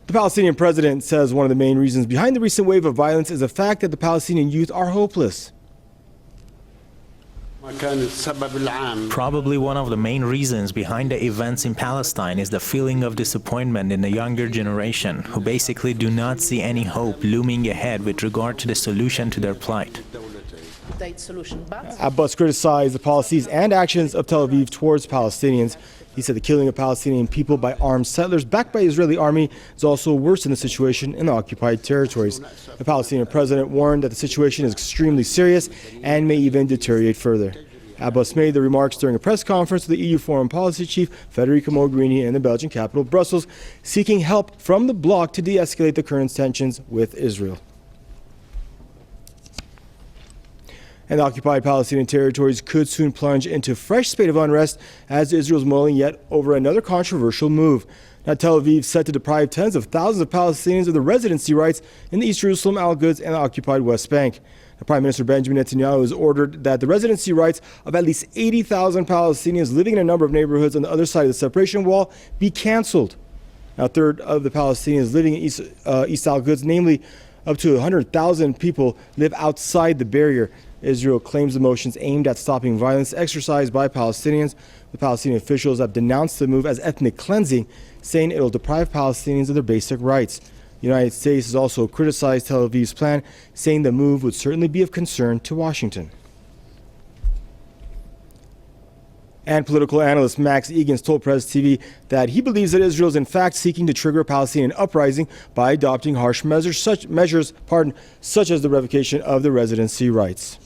The Palestinian president says one of the main reasons behind the recent wave of violence is the fact that the Palestinian youth are hopeless. Probably one of the main reasons behind the events in Palestine is the feeling of disappointment in the younger generation, who basically do not see any hope looming ahead with regard to the solution to their plight. Abbas criticized the policies and actions of Tel Aviv towards Palestinians. He said the killing of Palestinian people by armed settlers backed by the Israeli army is also worse than the situation in the occupied territories. The Palestinian president warned that the situation is extremely serious and may even deteriorate further. Abbas made the remarks during a press conference with the EU Foreign Policy Chief Federica Mogherini in the Belgian capital, Brussels, seeking help from the bloc to de-escalate the current tensions with Israel. And the occupied Palestinian territories could soon plunge into a fresh spate of unrest as Israel is mulling yet over another controversial move. Now, Tel Aviv set to deprive tens of thousands of Palestinians of their residency rights in the East Jerusalem, Al-Quds, and the occupied West Bank. The Prime Minister Benjamin Netanyahu has ordered that the residency rights of at least 80,000 Palestinians living in a number of neighborhoods on the other side of the separation wall be canceled. Now, a third of the Palestinians living in East Al-Quds, namely up to 100,000 people, live outside the barrier. Israel claims the motions aimed at stopping violence exercised by Palestinians. The Palestinian officials have denounced the move as ethnic cleansing, saying it will deprive Palestinians of their basic rights. The United States has also criticized Tel Aviv's plan, saying the move would certainly be of concern to Washington. And political analyst Max Egan's told Press TV that he believes that Israel is in fact seeking to trigger a Palestinian uprising by adopting harsh measures such as the revocation of the residency rights.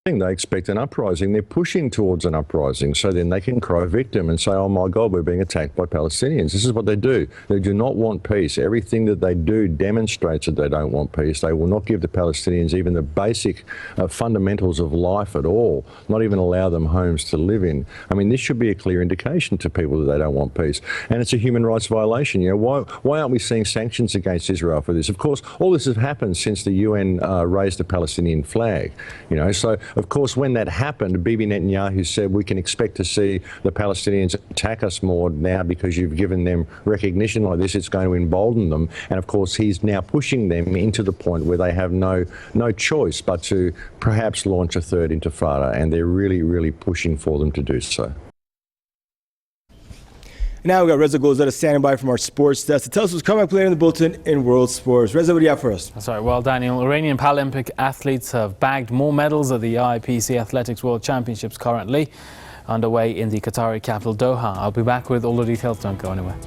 They expect an uprising. They're pushing towards an uprising so then they can cry victim and say, oh my God, we're being attacked by Palestinians. This is what they do. They do not want peace. Everything that they do demonstrates that they don't want peace. They will not give the Palestinians even the basic fundamentals of life at all, not even allow them homes to live in. I mean, this should be a clear indication to people that they don't want peace. And it's a human rights violation. You know, why aren't we seeing sanctions against Israel for this? Of course, all this has happened since the UN raised the Palestinian flag. You know, so of course, when that happened, Bibi Netanyahu said we can expect to see the Palestinians attack us more now because you've given them recognition like this. It's going to embolden them. And of course, he's now pushing them into the point where they have no choice but to perhaps launch a third intifada. And they're really, really pushing for them to do so. Now we've got Reza Golzada standing by from our sports desk to tell us what's coming up later in the bulletin in world sports. Reza, what do you have for us? That's right. Well, Daniel, Iranian Paralympic athletes have bagged more medals at the IPC Athletics World Championships currently underway in the Qatari capital Doha. I'll be back with all the details. Don't go anywhere.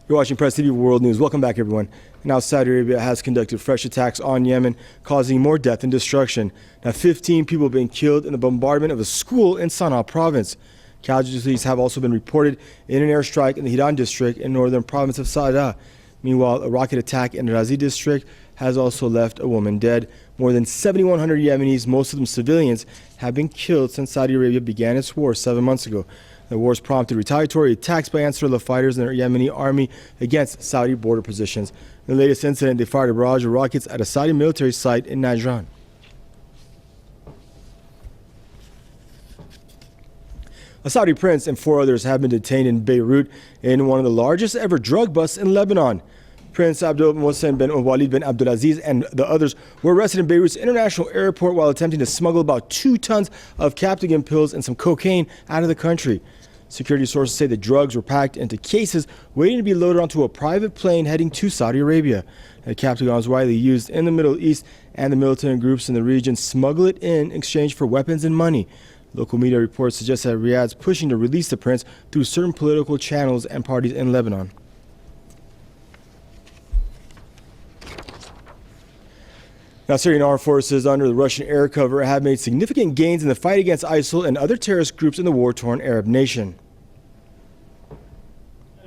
You're watching Press TV World News. Welcome back, everyone. Now, Saudi Arabia has conducted fresh attacks on Yemen, causing more death and destruction. Now, 15 people have been killed in the bombardment of a school in Sana'a province. Casualties have also been reported in an airstrike in the Hiran district in northern province of Sa'ada. Meanwhile, a rocket attack in the Razi district has also left a woman dead. More than 7,100 Yemenis, most of them civilians, have been killed since Saudi Arabia began its war 7 months ago. The wars prompted retaliatory attacks by Ansarullah fighters and their Yemeni army against Saudi border positions. In the latest incident, they fired a barrage of rockets at a Saudi military site in Najran. A Saudi prince and 4 others have been detained in Beirut in one of the largest ever drug busts in Lebanon. Prince Abdul Mohsen bin Walid bin Abdulaziz and the others were arrested in Beirut's international airport while attempting to smuggle about 2 tons of Captagon pills and some cocaine out of the country. Security sources say the drugs were packed into cases waiting to be loaded onto a private plane heading to Saudi Arabia. The Captagon is widely used in the Middle East, and the militant groups in the region smuggle it in exchange for weapons and money. Local media reports suggest that Riyadh's pushing to release the prince through certain political channels and parties in Lebanon. Now, Syrian armed forces under the Russian air cover have made significant gains in the fight against ISIL and other terrorist groups in the war-torn Arab nation.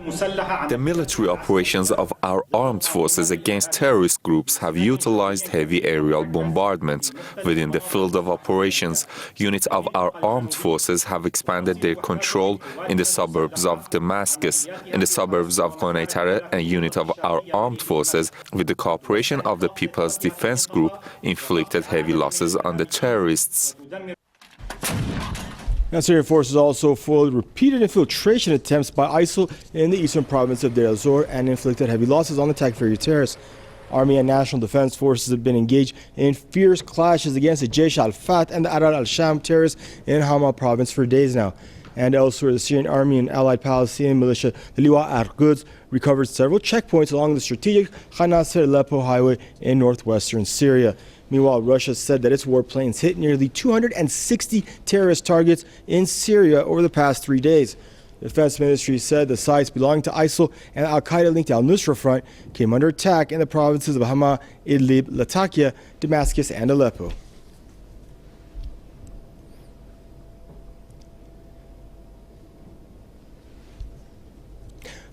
The military operations of our armed forces against terrorist groups have utilized heavy aerial bombardments. Within the field of operations, units of our armed forces have expanded their control in the suburbs of Damascus, in the suburbs of Qonaytara. A unit of our armed forces, with the cooperation of the People's Defense Group, inflicted heavy losses on the terrorists. Now, Syrian forces also foiled repeated infiltration attempts by ISIL in the eastern province of Deir el-Zor and inflicted heavy losses on the Takfiri terrorists. Army and National Defense Forces have been engaged in fierce clashes against the Jaish al-Fat and the Arar al-Sham terrorists in Hama province for days now. And elsewhere, the Syrian army and allied Palestinian militia, the Liwa al-Quds, recovered several checkpoints along the strategic Khan Nasser-Aleppo highway in northwestern Syria. Meanwhile, Russia said that its warplanes hit nearly 260 terrorist targets in Syria over the past 3 days. The Defense Ministry said the sites belonging to ISIL and al-Qaeda-linked al-Nusra Front came under attack in the provinces of Hama, Idlib, Latakia, Damascus, and Aleppo.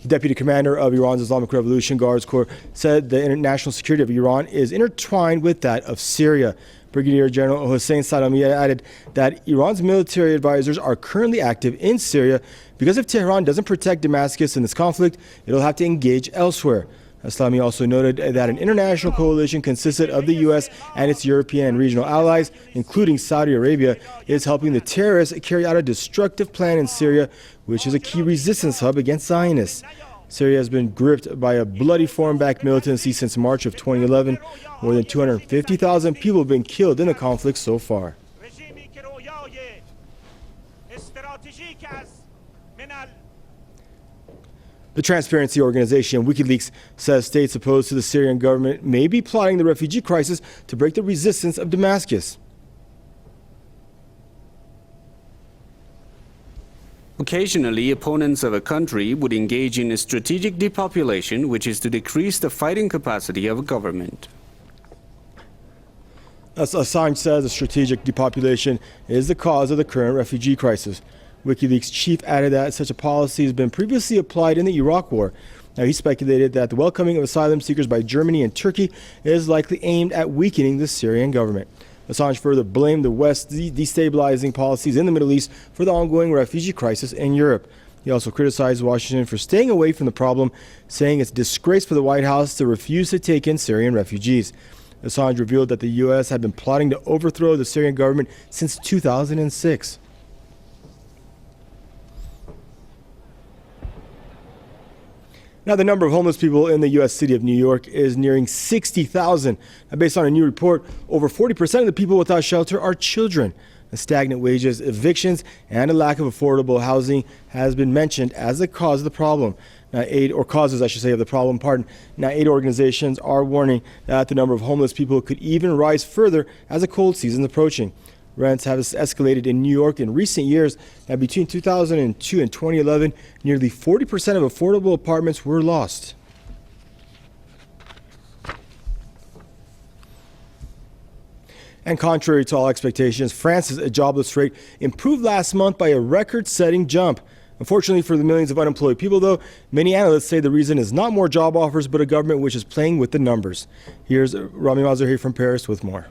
The Deputy Commander of Iran's Islamic Revolution Guards Corps said the international security of Iran is intertwined with that of Syria. Brigadier General Hossein Salami added that Iran's military advisors are currently active in Syria because if Tehran doesn't protect Damascus in this conflict, it'll have to engage elsewhere. Salami also noted that an international coalition consisted of the U.S. and its European and regional allies, including Saudi Arabia, is helping the terrorists carry out a destructive plan in Syria, which is a key resistance hub against Zionists. Syria has been gripped by a bloody foreign-backed militancy since March of 2011. More than 250,000 people have been killed in the conflict so far. The transparency organization WikiLeaks says states opposed to the Syrian government may be plotting the refugee crisis to break the resistance of Damascus. Occasionally, opponents of a country would engage in a strategic depopulation, which is to decrease the fighting capacity of a government. As Assange says, the strategic depopulation is the cause of the current refugee crisis. WikiLeaks chief added that such a policy has been previously applied in the Iraq War. Now, he speculated that the welcoming of asylum seekers by Germany and Turkey is likely aimed at weakening the Syrian government. Assange further blamed the West's destabilizing policies in the Middle East for the ongoing refugee crisis in Europe. He also criticized Washington for staying away from the problem, saying it's a disgrace for the White House to refuse to take in Syrian refugees. Assange revealed that the U.S. had been plotting to overthrow the Syrian government since 2006. Now, the number of homeless people in the U.S. city of New York is nearing 60,000. Based on a new report, over 40% of the people without shelter are children. The stagnant wages, evictions, and a lack of affordable housing has been mentioned as the cause of the problem. Now, causes of the problem, Now, aid organizations are warning that the number of homeless people could even rise further as the cold season is approaching. Rents have escalated in New York in recent years. Now, between 2002 and 2011, nearly 40% of affordable apartments were lost. And contrary to all expectations, France's jobless rate improved last month by a record-setting jump. Unfortunately for the millions of unemployed people, though, many analysts say the reason is not more job offers, but a government which is playing with the numbers. Here's Rami Mazahir from Paris with more.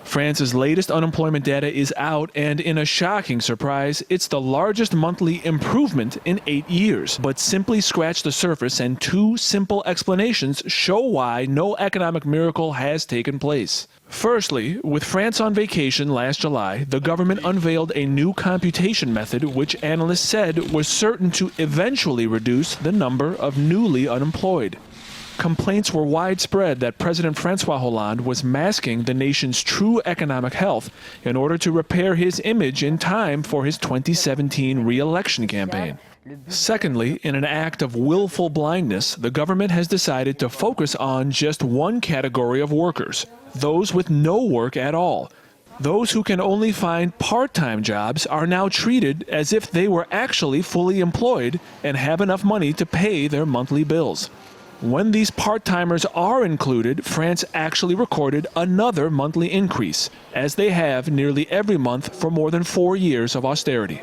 France's latest unemployment data is out, and in a shocking surprise, it's the largest monthly improvement in 8 years. But simply scratch the surface, and two simple explanations show why no economic miracle has taken place. Firstly, with France on vacation last July, the government unveiled a new computation method which analysts said was certain to eventually reduce the number of newly unemployed. Complaints were widespread that President François Hollande was masking the nation's true economic health in order to repair his image in time for his 2017 re-election campaign. Secondly, in an act of willful blindness, the government has decided to focus on just one category of workers, those with no work at all. Those who can only find part-time jobs are now treated as if they were actually fully employed and have enough money to pay their monthly bills. When these part-timers are included, France actually recorded another monthly increase, as they have nearly every month for more than 4 years of austerity.